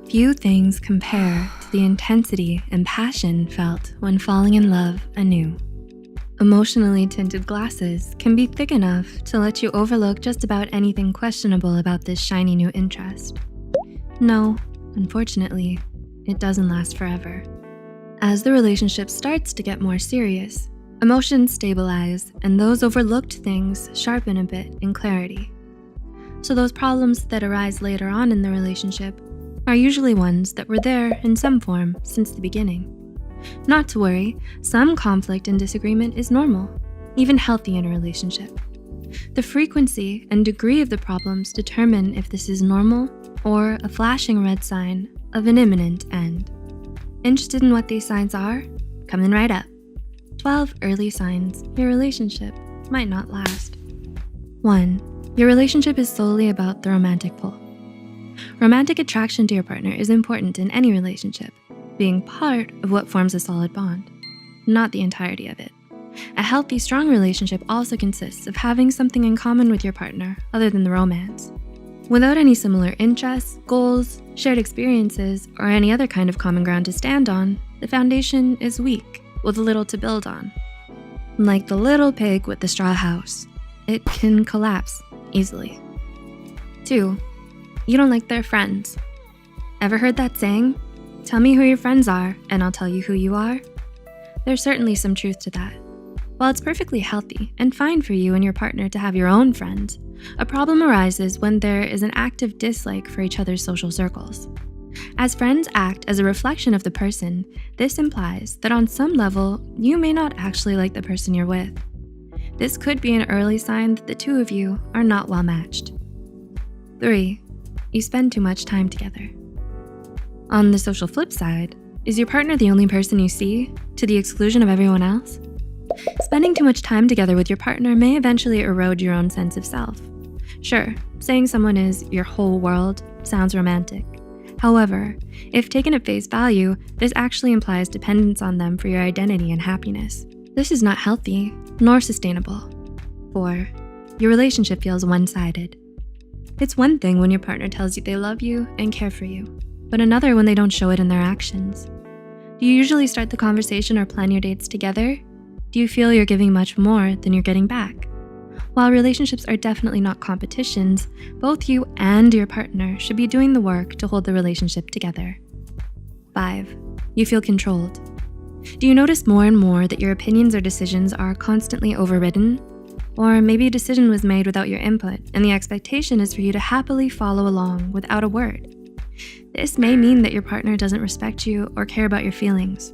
Few things compare to the intensity and passion felt when falling in love anew. Emotionally tinted glasses can be thick enough to let you overlook just about anything questionable about this shiny new interest. No, unfortunately, it doesn't last forever. As the relationship starts to get more serious, emotions stabilize and those overlooked things sharpen a bit in clarity. So those problems that arise later on in the relationship are usually ones that were there in some form since the beginning. Not to worry, some conflict and disagreement is normal, even healthy in a relationship. The frequency and degree of the problems determine if this is normal or a flashing red sign of an imminent end. Interested in what these signs are? Coming right up. 12 early signs your relationship might not last. 1. Your relationship is solely about the romantic pull. Romantic attraction to your partner is important in any relationship, being part of what forms a solid bond, not the entirety of it. A healthy, strong relationship also consists of having something in common with your partner other than the romance. Without any similar interests, goals, shared experiences, or any other kind of common ground to stand on, the foundation is weak with little to build on. Like the little pig with the straw house, it can collapse easily. 2. You don't like their friends. Ever heard that saying? Tell me who your friends are, and I'll tell you who you are. There's certainly some truth to that. While it's perfectly healthy and fine for you and your partner to have your own friends, a problem arises when there is an active dislike for each other's social circles. As friends act as a reflection of the person, this implies that on some level, you may not actually like the person you're with. This could be an early sign that the two of you are not well matched. 3. You spend too much time together. On the social flip side, is your partner the only person you see, to the exclusion of everyone else? Spending too much time together with your partner may eventually erode your own sense of self. Sure, saying someone is your whole world sounds romantic. However, if taken at face value, this actually implies dependence on them for your identity and happiness. This is not healthy, nor sustainable. 4. Your relationship feels one-sided. It's one thing when your partner tells you they love you and care for you, but another when they don't show it in their actions. Do you usually start the conversation or plan your dates together? Do you feel you're giving much more than you're getting back? While relationships are definitely not competitions, both you and your partner should be doing the work to hold the relationship together. 5. You feel controlled. Do you notice more and more that your opinions or decisions are constantly overridden? Or maybe a decision was made without your input and the expectation is for you to happily follow along without a word. This may mean that your partner doesn't respect you or care about your feelings.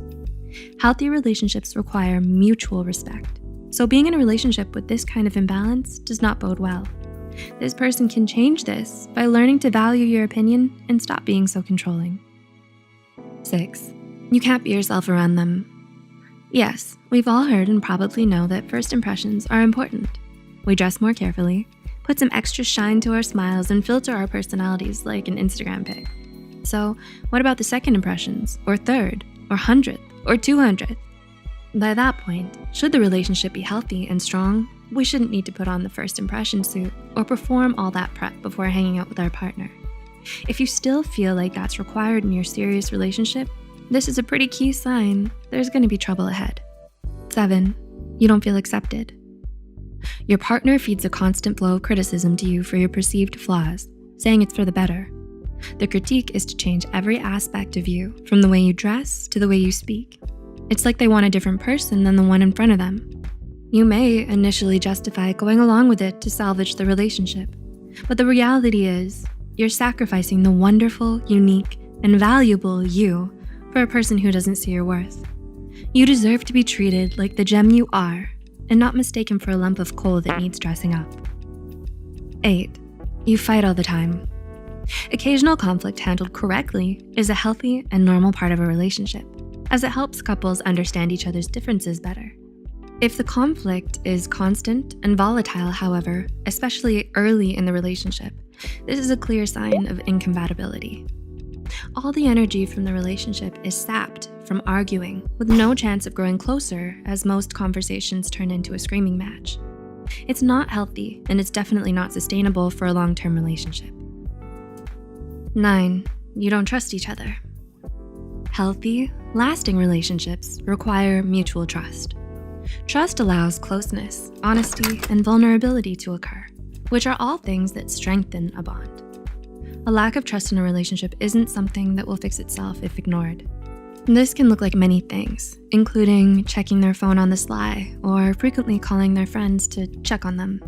Healthy relationships require mutual respect. So being in a relationship with this kind of imbalance does not bode well. This person can change this by learning to value your opinion and stop being so controlling. 6. You can't be yourself around them. Yes, we've all heard and probably know that first impressions are important. We dress more carefully, put some extra shine to our smiles, and filter our personalities like an Instagram pic. So what about the second impressions, or third, or 100th, or 200th? By that point, should the relationship be healthy and strong, we shouldn't need to put on the first impression suit or perform all that prep before hanging out with our partner. If you still feel like that's required in your serious relationship, this is a pretty key sign there's going to be trouble ahead. 7. You don't feel accepted. Your partner feeds a constant flow of criticism to you for your perceived flaws, saying it's for the better. The critique is to change every aspect of you, from the way you dress to the way you speak. It's like they want a different person than the one in front of them. You may initially justify going along with it to salvage the relationship, but the reality is you're sacrificing the wonderful, unique, and valuable you for a person who doesn't see your worth. You deserve to be treated like the gem you are and not mistaken for a lump of coal that needs dressing up. 8. You fight all the time. Occasional conflict handled correctly is a healthy and normal part of a relationship, as it helps couples understand each other's differences better. If the conflict is constant and volatile, however, especially early in the relationship, this is a clear sign of incompatibility. All the energy from the relationship is sapped from arguing, with no chance of growing closer as most conversations turn into a screaming match. It's not healthy, and it's definitely not sustainable for a long-term relationship. 9. you don't trust each other. Healthy, lasting relationships require mutual trust. Trust allows closeness, honesty, and vulnerability to occur, which are all things that strengthen a bond. A lack of trust in a relationship isn't something that will fix itself if ignored. This can look like many things, including checking their phone on the sly or frequently calling their friends to check on them.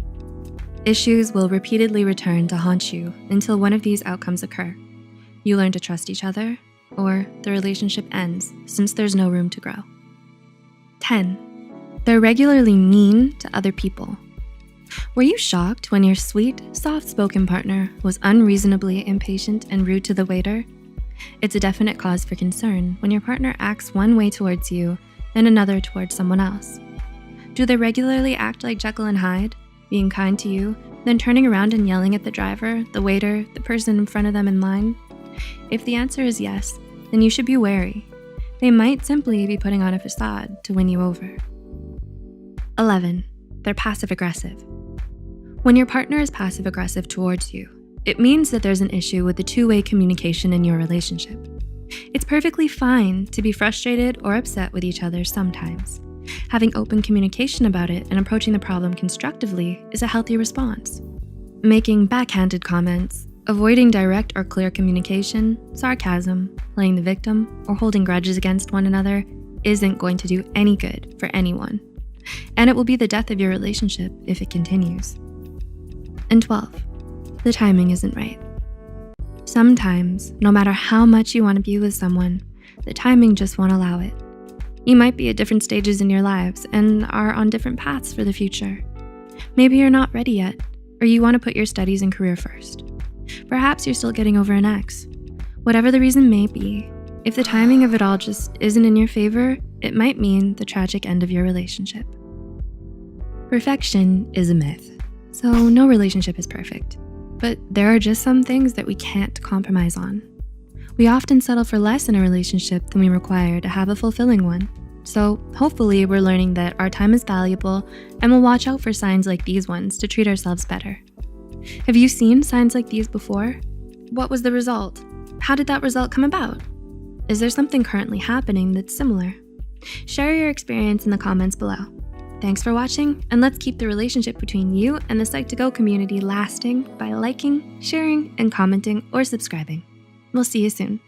Issues will repeatedly return to haunt you until one of these outcomes occur. You learn to trust each other, or the relationship ends since there's no room to grow. 10. They're regularly mean to other people. Were you shocked when your sweet, soft-spoken partner was unreasonably impatient and rude to the waiter? It's a definite cause for concern when your partner acts one way towards you and another towards someone else. Do they regularly act like Jekyll and Hyde, being kind to you, then turning around and yelling at the driver, the waiter, the person in front of them in line? If the answer is yes, then you should be wary. They might simply be putting on a facade to win you over. 11. They're passive-aggressive. When your partner is passive-aggressive towards you, it means that there's an issue with the two-way communication in your relationship. It's perfectly fine to be frustrated or upset with each other sometimes. Having open communication about it and approaching the problem constructively is a healthy response. Making backhanded comments, avoiding direct or clear communication, sarcasm, playing the victim, or holding grudges against one another isn't going to do any good for anyone. And it will be the death of your relationship if it continues. And 12, the timing isn't right. Sometimes, no matter how much you want to be with someone, the timing just won't allow it. You might be at different stages in your lives and are on different paths for the future. Maybe you're not ready yet, or you want to put your studies and career first. Perhaps you're still getting over an ex. Whatever the reason may be, if the timing of it all just isn't in your favor, it might mean the tragic end of your relationship. Perfection is a myth. So no relationship is perfect, but there are just some things that we can't compromise on. We often settle for less in a relationship than we require to have a fulfilling one. So hopefully we're learning that our time is valuable and we'll watch out for signs like these ones to treat ourselves better. Have you seen signs like these before? What was the result? How did that result come about? Is there something currently happening that's similar? Share your experience in the comments below. Thanks for watching, and let's keep the relationship between you and the Psych2Go community lasting by liking, sharing, and commenting or subscribing. We'll see you soon.